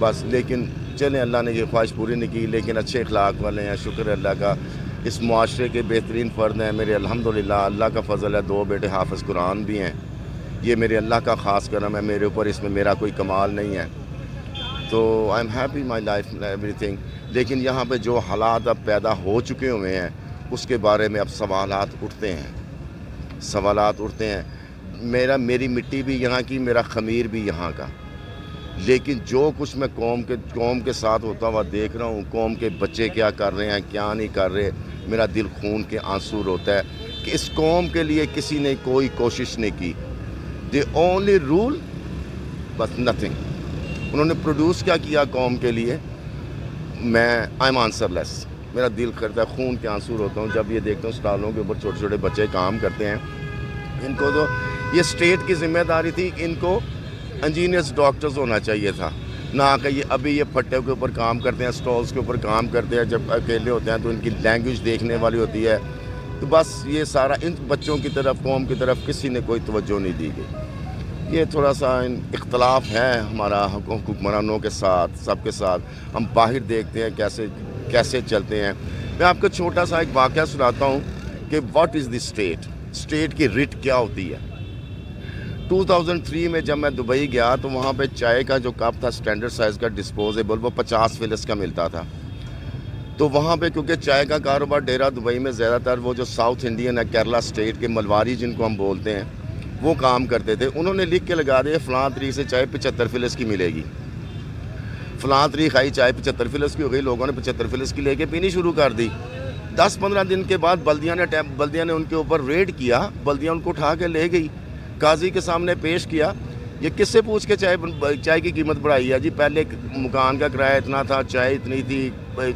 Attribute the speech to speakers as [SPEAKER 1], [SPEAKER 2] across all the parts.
[SPEAKER 1] بس. لیکن چلیں اللہ نے یہ خواہش پوری نہیں کی, لیکن اچھے اخلاق والے ہیں, شکر ہے اللہ کا. اس معاشرے کے بہترین فرد ہیں میرے, الحمدللہ اللہ کا فضل ہے. 2 بیٹے حافظ قرآن بھی ہیں, یہ میرے اللہ کا خاص کرم ہے میرے اوپر, اس میں میرا کوئی کمال نہیں ہے. تو I am happy my life every thing. لیکن یہاں پہ جو حالات اب پیدا ہو چکے ہوئے ہیں اس کے بارے میں اب سوالات اٹھتے ہیں. میری مٹی بھی یہاں کی, میرا خمیر بھی یہاں کا. لیکن جو کچھ میں قوم کے ساتھ ہوتا ہوا دیکھ رہا ہوں, قوم کے بچے کیا کر رہے ہیں کیا نہیں کر رہے, میرا دل خون کے آنسو روتا ہے کہ اس قوم کے لیے کسی نے کوئی کوشش نہیں کی. دی اونلی رول بس نتھنگ. انہوں نے پروڈیوس کیا کیا قوم کے لیے, میں آئی ایم آنسر لیس. میرا دل کرتا ہے, خون کے آنسو روتا ہوں جب یہ دیکھتا ہوں اسٹالوں کے اوپر چھوٹے چھوٹے بچے کام کرتے ہیں. ان کو تو یہ اسٹیٹ کی ذمہ داری تھی, ان کو انجینئرس ڈاکٹرز ہونا چاہیے تھا, نہ کہ یہ ابھی یہ پھٹے کے اوپر کام کرتے ہیں, اسٹالز کے اوپر کام کرتے ہیں. جب اکیلے ہوتے ہیں تو ان کی لینگویج دیکھنے والی ہوتی ہے. تو بس یہ سارا ان بچوں کی طرف, قوم کی طرف کسی نے کوئی توجہ نہیں دی گئی. یہ تھوڑا سا اختلاف ہے ہمارا حکمرانوں کے ساتھ, سب کے ساتھ. ہم باہر دیکھتے ہیں کیسے چلتے ہیں. میں آپ کو چھوٹا سا ایک واقعہ سناتا ہوں کہ واٹ از دی اسٹیٹ کی ریٹ کیا ہوتی ہے. 2003 میں جب میں دبئی گیا تو وہاں پہ چائے کا جو کپ تھا اسٹینڈرڈ سائز کا ڈسپوزیبل, وہ 50 فلس کا ملتا تھا. تو وہاں پہ کیونکہ چائے کا کاروبار ڈیرہ دبئی میں زیادہ تر وہ جو ساؤتھ انڈین ہے, کیرلا اسٹیٹ کے ملواری جن کو ہم بولتے ہیں, وہ کام کرتے تھے. انہوں نے لکھ کے لگا دیا فلاں تاریخ سے چائے 75 فلس کی ملے گی. فلاں تاریخ آئی چائے 75 فلس کی ہو گئی, لوگوں نے 75 فلس کی لے کے پینی شروع کر دی. 10-15 دن کے بعد بلدیہ نے ان کے اوپر ریڈ کیا, بلدیہ ان کو اٹھا کے لے گئی, قاضی کے سامنے پیش کیا. یہ کس سے پوچھ کے چائے کی قیمت بڑھائی ہے جی؟ پہلے مکان کا کرایہ اتنا تھا, چائے اتنی تھی,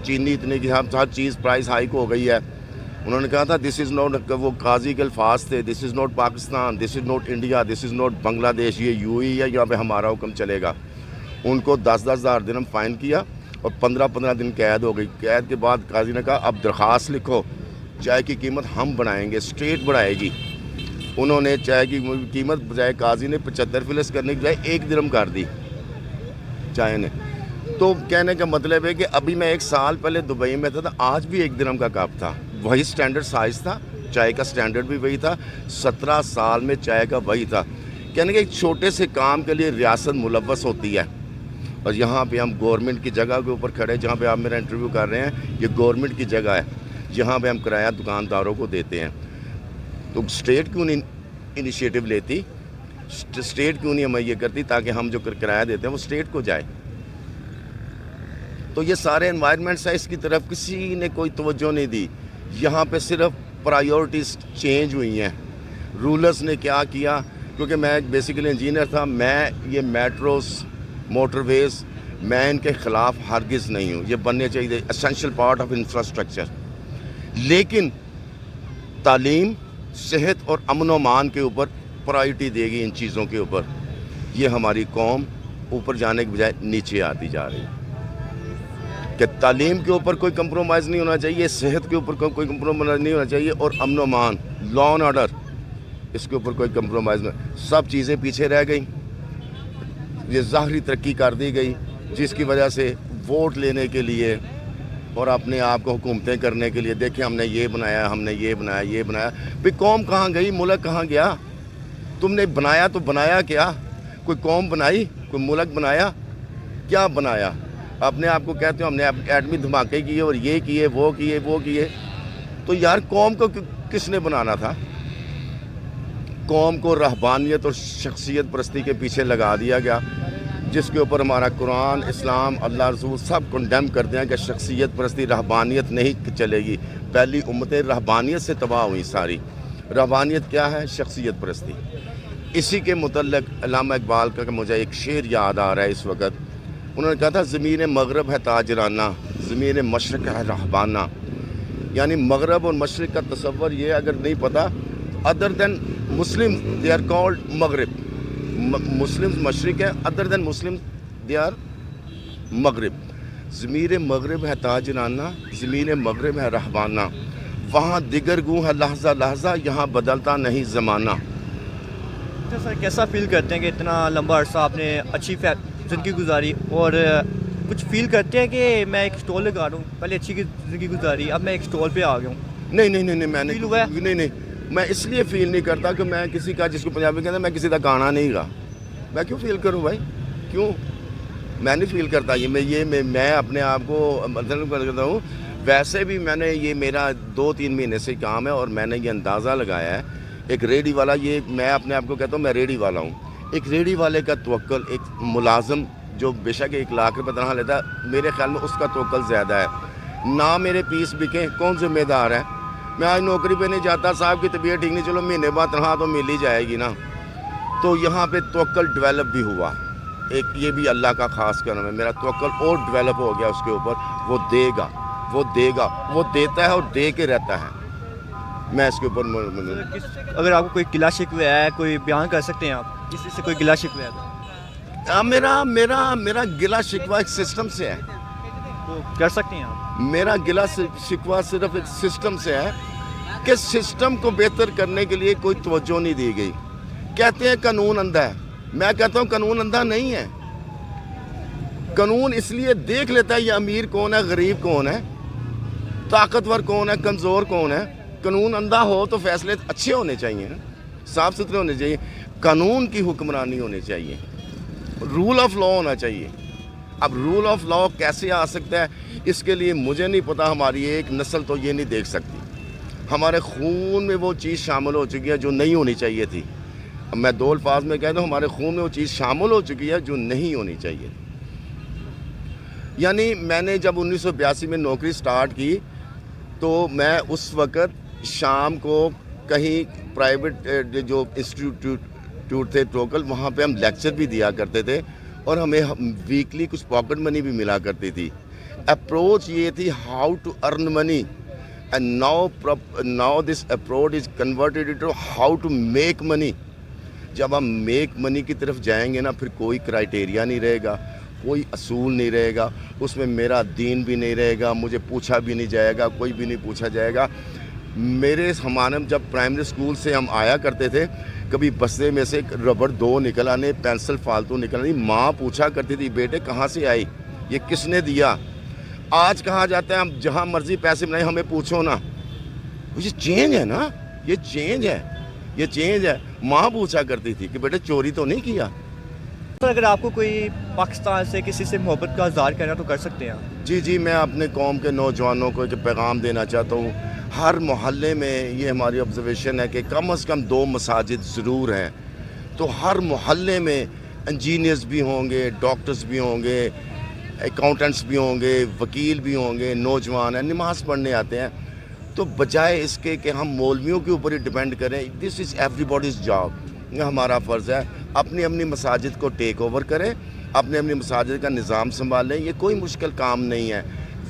[SPEAKER 1] چینی اتنی کی, ہر چیز پرائس ہائیک ہو گئی ہے. انہوں نے کہا تھا دس از ناٹ, وہ قاضی کے الفاظ تھے, this is not Pakistan, this is not India, this is not Bangladesh, یہ یو ہی ہے, یہاں پہ ہمارا حکم چلے گا. ان کو 10,000 درہم فائن کیا اور 15 دن قید ہو گئی. قید کے بعد قاضی نے کہا اب درخواست لکھو, چائے کی قیمت ہم بڑھائیں گے, اسٹیٹ بڑھائے گی. انہوں نے چائے کی قیمت بجائے قاضی نے 75 فلس کرنے کی بجائے 1 درہم کر دی چائے نے. تو کہنے کا مطلب ہے کہ ابھی میں 1 سال پہلے دبئی میں تھا, آج بھی 1 درہم کا کپ تھا, وہی سٹینڈرڈ سائز تھا, چائے کا سٹینڈرڈ بھی وہی تھا, 17 سال میں چائے کا وہی تھا. کہنے کہ ایک چھوٹے سے کام کے لیے ریاست ملوث ہوتی ہے. اور یہاں پہ ہم گورنمنٹ کی جگہ کے اوپر کھڑے, جہاں پہ آپ میرا انٹرویو کر رہے ہیں, یہ گورنمنٹ کی جگہ ہے, جہاں پہ ہم کرایہ دکانداروں کو دیتے ہیں. تو اسٹیٹ کیوں نہیں انیشیٹو لیتی, اسٹیٹ کیوں نہیں ہمیں یہ کرتی تاکہ ہم جو کرایہ دیتے ہیں وہ اسٹیٹ کو جائے. تو یہ سارے انوائرمنٹس ہیں, اس کی طرف کسی نے کوئی توجہ نہیں دی. یہاں پہ صرف پرائیورٹیز چینج ہوئی ہیں. رولرز نے کیا کیا, کیونکہ میں بیسیکلی انجینئر تھا, میں یہ میٹروز, موٹر ویز, میں ان کے خلاف ہرگز نہیں ہوں, یہ بننے چاہیے اسینشیل پارٹ آف انفراسٹرکچر. لیکن تعلیم, صحت اور امن و امان کے اوپر پرائرٹی دے گی, ان چیزوں کے اوپر. یہ ہماری قوم اوپر جانے کے بجائے نیچے آتی جا رہی ہے. کہ تعلیم کے اوپر کوئی کمپرومائز نہیں ہونا چاہیے, صحت کے اوپر کوئی کمپرومائز نہیں ہونا چاہیے, اور امن و امان, لا اینڈ آرڈر, اس کے اوپر کوئی کمپرومائز نہیں. سب چیزیں پیچھے رہ گئیں. یہ ظاہری ترقی کر دی گئی جس کی وجہ سے ووٹ لینے کے لیے اور اپنے آپ کو حکومتیں کرنے کے لیے, دیکھیں ہم نے یہ بنایا, ہم نے یہ بنایا, یہ بنایا. بھئی قوم کہاں گئی, ملک کہاں گیا؟ تم نے بنایا تو بنایا کیا؟ کوئی قوم بنائی, کوئی ملک بنایا, کیا بنایا؟ اپنے آپ کو کہتے ہو ہم نے ایٹمی دھماکے کیے اور یہ کیے, وہ کیے, وہ کیے. تو یار قوم کو کس نے بنانا تھا؟ قوم کو رہبانیت اور شخصیت پرستی کے پیچھے لگا دیا گیا, جس کے اوپر ہمارا قرآن, اسلام, اللہ رسول سب کنڈیم کرتے ہیں کہ شخصیت پرستی, رہبانیت نہیں چلے گی. پہلی امتیں رہبانیت سے تباہ ہوئیں ساری. رہبانیت کیا ہے؟ شخصیت پرستی. اسی کے متعلق علامہ اقبال کا مجھے ایک شعر یاد آ رہا ہے اس وقت. انہوں نے کہا تھا زمین مغرب ہے تاجرانہ, زمین مشرق ہے رہبانہ. یعنی مغرب اور مشرق کا تصور یہ اگر نہیں پتہ, other than Muslim they are called مغرب, مسلم مشرق ہے, other than Muslim they are مغرب. زمین مغرب ہے تاجرانہ, زمین مغرب ہے رہبانہ, وہاں دیگر گوں ہے لحظہ لحظہ, یہاں بدلتا نہیں زمانہ.
[SPEAKER 2] سر کیسا فیل کرتے ہیں کہ اتنا لمبا عرصہ آپ نے اچھی زندگی گزاری اور کچھ فیل کرتے ہیں کہ میں ایک اسٹال لگا رہا ہوں, پہلے اچھی زندگی گزاری, اب میں ایک اسٹال پہ آ گیا ہوں؟
[SPEAKER 1] نہیں میں نے
[SPEAKER 2] Feel ہوا ہے؟
[SPEAKER 1] نہیں میں اس لیے فیل نہیں کرتا کہ میں کسی کا, جس کو پنجابی کہتے ہیں, میں کسی کا گانا نہیں گا. میں کیوں فیل کروں بھائی, کیوں؟ میں نہیں فیل کرتا میں اپنے آپ کو مطلب کرتا ہوں. ویسے بھی میں نے یہ میرا 2-3 مہینے سے کام ہے اور میں نے یہ اندازہ لگایا ہے, ایک ریڈی والا, یہ میں اپنے آپ کو کہتا ہوں میں ریڈی والا ہوں. ایک ریڈی والے کا توکل, ایک ملازم جو بے شک 1 لاکھ روپے تنخواہ لیتا ہے, میرے خیال میں اس کا توکل زیادہ ہے. نہ میرے پیس بکیں, کون ذمہ دار ہے؟ میں آج نوکری پہ نہیں جاتا, صاحب کی طبیعت ٹھیک نہیں, چلو مہینے بعد تنخواہ تو مل ہی جائے گی نا. تو یہاں پہ توکل ڈیولپ بھی ہوا, ایک یہ بھی اللہ کا خاص کرم ہے. میرا توکل اور ڈیولپ ہو گیا اس کے اوپر. وہ دے گا, وہ دیتا ہے اور دے کے رہتا ہے. میں اس کے اوپر
[SPEAKER 2] اگر آپ کو کوئی گلا شکوہ ہے, کوئی بیان کر سکتے ہیں آپ کسی سے کوئی گلا شکوہ ہے تو؟
[SPEAKER 1] میرا گلا شکوہ ایک سسٹم سے ہے.
[SPEAKER 2] تو کر سکتے ہیں آپ.
[SPEAKER 1] میرا گلا شکوہ صرف ایک سسٹم سے ہے کہ سسٹم کو بہتر کرنے کے لیے کوئی توجہ نہیں دی گئی. کہتے ہیں قانون اندھا ہے, میں کہتا ہوں قانون اندھا نہیں ہے. قانون اس لیے دیکھ لیتا ہے یہ امیر کون ہے, غریب کون ہے, طاقتور کون ہے, کمزور کون ہے. قانون اندھا ہو تو فیصلے اچھے ہونے چاہیے, صاف ستھرے ہونے چاہیے. قانون کی حکمرانی ہونی چاہیے, رول آف لا ہونا چاہیے. اب رول آف لا کیسے آ سکتا ہے اس کے لیے مجھے نہیں پتا. ہماری ایک نسل تو یہ نہیں دیکھ سکتی. ہمارے خون میں وہ چیز شامل ہو چکی ہے جو نہیں ہونی چاہیے تھی. اب میں 2 الفاظ میں کہہ دوں, ہمارے خون میں وہ چیز شامل ہو چکی ہے جو نہیں ہونی چاہیے. یعنی میں نے جب 1982 میں نوکری سٹارٹ کی تو میں اس وقت شام کو کہیں پرائیویٹ جو انسٹیٹیوٹ تھے ٹوکل, وہاں پہ ہم لیکچر بھی دیا کرتے تھے اور ہمیں ویکلی کچھ پاکٹ منی بھی ملا کرتی تھی. اپروچ یہ تھی how to earn money, and now this approach is converted into how to make money. جب ہم میک منی کی طرف جائیں گے نا, پھر کوئی کرائٹیریا نہیں رہے گا, کوئی اصول نہیں رہے گا, اس میں میرا دین بھی نہیں رہے گا, مجھے پوچھا بھی نہیں جائے گا, کوئی بھی نہیں پوچھا جائے گا. ہمارے جب پرائمری اسکول سے ہم آیا کرتے تھے, کبھی بستے میں سے ربڑ 2 نکل آنے, پینسل فالتو نکل آنی, ماں پوچھا کرتی تھی بیٹے کہاں سے آئی, یہ کس نے دیا. آج کہا جاتا ہے ہم جہاں مرضی پیسے بنائیں, ہمیں پوچھو نا. یہ چینج ہے نا, یہ چینج ہے. ماں پوچھا کرتی تھی کہ بیٹے چوری تو نہیں کیا.
[SPEAKER 2] تو اگر آپ کو کوئی پاکستان سے کسی سے محبت کا اظہار کرنا تو کر سکتے ہیں.
[SPEAKER 1] جی میں اپنے قوم کے نوجوانوں کو ایک پیغام دینا چاہتا ہوں. ہر محلے میں یہ ہماری آبزرویشن ہے کہ کم از کم 2 مساجد ضرور ہیں. تو ہر محلے میں انجینئرز بھی ہوں گے, ڈاکٹرز بھی ہوں گے, اکاؤنٹنٹس بھی ہوں گے, وکیل بھی ہوں گے, نوجوان ہیں, نماز پڑھنے آتے ہیں. تو بجائے اس کے کہ ہم مولویوں کے اوپر ہی ڈیپینڈ کریں, دس از ایوری باڈیز جاب. ہمارا فرض ہے اپنی مساجد کو ٹیک اوور کریں, اپنی مساجد کا نظام سنبھالیں. یہ کوئی مشکل کام نہیں ہے.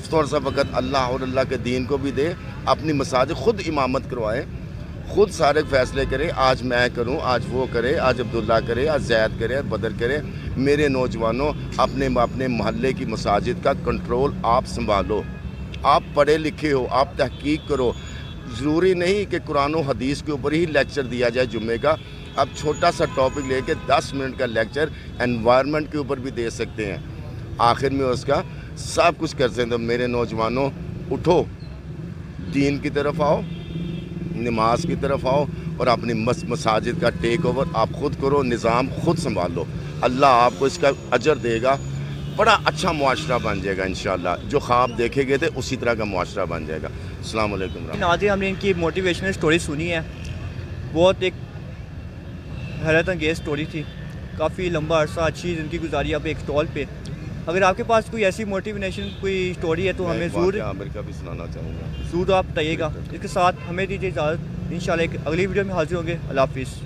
[SPEAKER 1] تھوڑا سا وقت اللہ اور اللہ کے دین کو بھی دے, اپنی مساجد خود امامت کروائیں, خود سارے فیصلے کریں. آج میں کروں, آج وہ کرے, آج عبداللہ کرے, آج زید کرے, بدر کرے. میرے نوجوانوں, اپنے محلے کی مساجد کا کنٹرول آپ سنبھالو. آپ پڑھے لکھے ہو, آپ تحقیق کرو. ضروری نہیں کہ قرآن و حدیث کے اوپر ہی لیکچر دیا جائے جمعے کا. آپ چھوٹا سا ٹاپک لے کے 10 منٹ کا لیکچر انوائرمنٹ کے اوپر بھی دے سکتے ہیں. آخر میں اس کا سب کچھ کر سکتے ہیں. تو میرے نوجوانوں, اٹھو, دین کی طرف آؤ, نماز کی طرف آؤ, اور اپنی مساجد کا ٹیک اوور آپ خود کرو, نظام خود سنبھالو. اللہ آپ کو اس کا اجر دے گا. بڑا اچھا معاشرہ بن جائے گا انشاءاللہ. جو خواب دیکھے گئے تھے اسی طرح کا معاشرہ بن جائے گا. السلام علیکم.
[SPEAKER 2] ناظرین, ہم نے ان کی موٹیویشنل سٹوری سنی ہے. بہت ایک حیرت انگیز سٹوری تھی. کافی لمبا عرصہ اچھی زندگی گزاری آپ ایک اسٹال پہ. اگر آپ کے پاس کوئی ایسی موٹیویشن کوئی سٹوری ہے تو ہمیں ضرور
[SPEAKER 1] امریکہ بھی سنانا چاہوں گا.
[SPEAKER 2] ضرور آپ بتائیے گا. اس کے ساتھ ہمیں دیجیے اجازت. انشاءاللہ ایک اگلی ویڈیو میں حاضر ہوں گے. اللہ حافظ.